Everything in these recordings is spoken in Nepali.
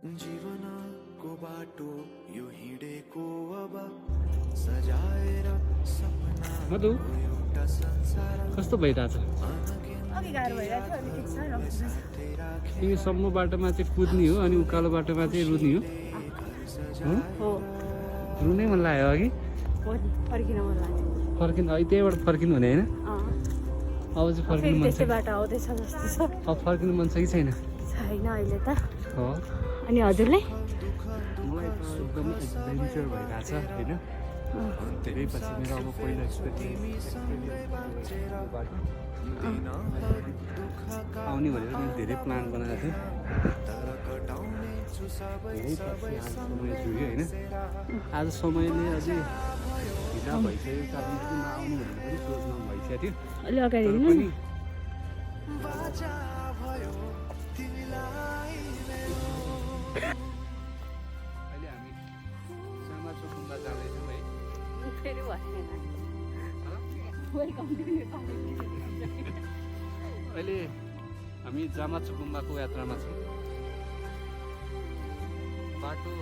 जीवनको बाटो यो हिँडेको अब सजाएर सपना मधु एउटा संसार कस्तो भइरहेछ अघि गाह्रो भइरहेको थियो, अहिले ठिक छ, रक्सी छ। तिमी सम्मो बाटोमा चाहिँ कुद्ने हो अनि उकालो बाटोमा चाहिँ रुद्ने हो हो रुनै मन लाग्यो अघि हो नि, फर्किन मन लाग्यो। फर्किनु अहिले त्यहीबाट फर्किनु हुने होइन अँ, अब चाहिँ फर्किनु फेरि मन छ त्यस्तै बाटो आउँदैछ जस्तो छ। अब फर्किनु मन छ कि छैन छैन अहिले त। हो अनि हजुरले? मलाई त एकदम एडभेन्चर भइरहेछ होइन धेरै पछि मेरो अब पहिलो एक्सपिरियन्स आउने भनेर मैले धेरै प्लान बनाएको थिएँ धेरै पछि आज समय जुग्यो होइन आज समयले अझै ढिला भइसक्यो कारण चाहिँ नआउनु भनेर पनि सोच्नु भइसकेको थियो अलि अगाडि तर हिँड्नु पनि नि। अहिले हामी सामाचो गुम्बा जाँदैछौँ है फेरि भएन। Welcome to Nepal. अहिले हामी जामाचो गुम्बाको यात्रामा छौँ बाटो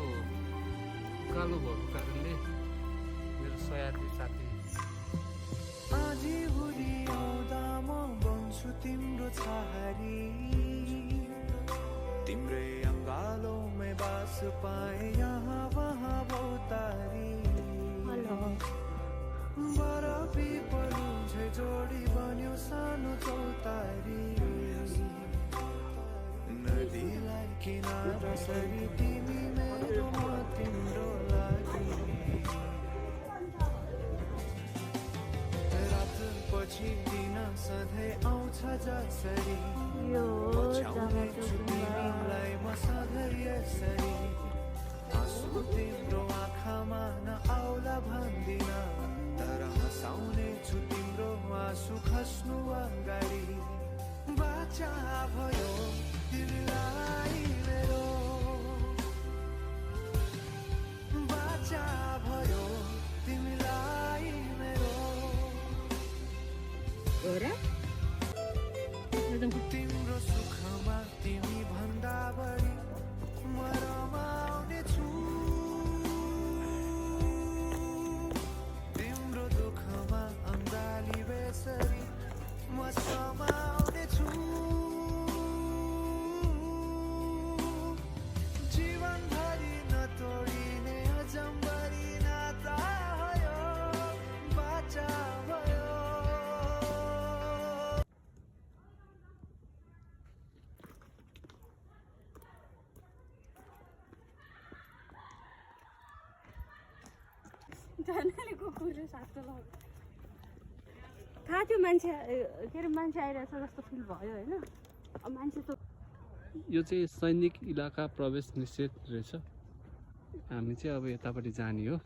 उकालो भएको कारणले मेरो सयात्री साथी आजी भुली आउँदा म बन्छु तिम्रो छहारी तिम्रै अङ्गालोमै बास पाए यहाँ वहाँ भौतारी हेलो। बरफी पलुझे जोडी बन्यो सानो चौतारी नदीलाई किनारा सरी तिमी मेरो म तिम्रो लागि रात पछि दिन सधैँ आउँछ जसरी यो पछ्याउने जामाचो छु गुम्बा। तिमीलाई म सधैँ यसरी आँसु तिम्रो आँखामा नआउला भन्दिन तर हँसाउने छु तिम्रो आँसु खस्नु अगाडि बाचा भयो तिमीलाई मेरो बाचा भयो तिमीलाई मेरो हो र? तिम्रो सुखमा तिमी भन्दा बढी म रमाउने छु तिम्रो दुःखमा अङ्गाली बेसरी म समाउने छु जीवनभरि नतोडिने अजम्बरी नाता भयो बाचा भयो जनाले कुकुरले सातो लाग्यो। थाहा थियो मान्छे के अरे मान्छे आइरहेछ जस्तो फिल भयो होइन। अब मान्छे त यो चाहिँ सैनिक इलाका प्रवेश निषेध रहेछ हामी चाहिँ अब यतापट्टि जाने हो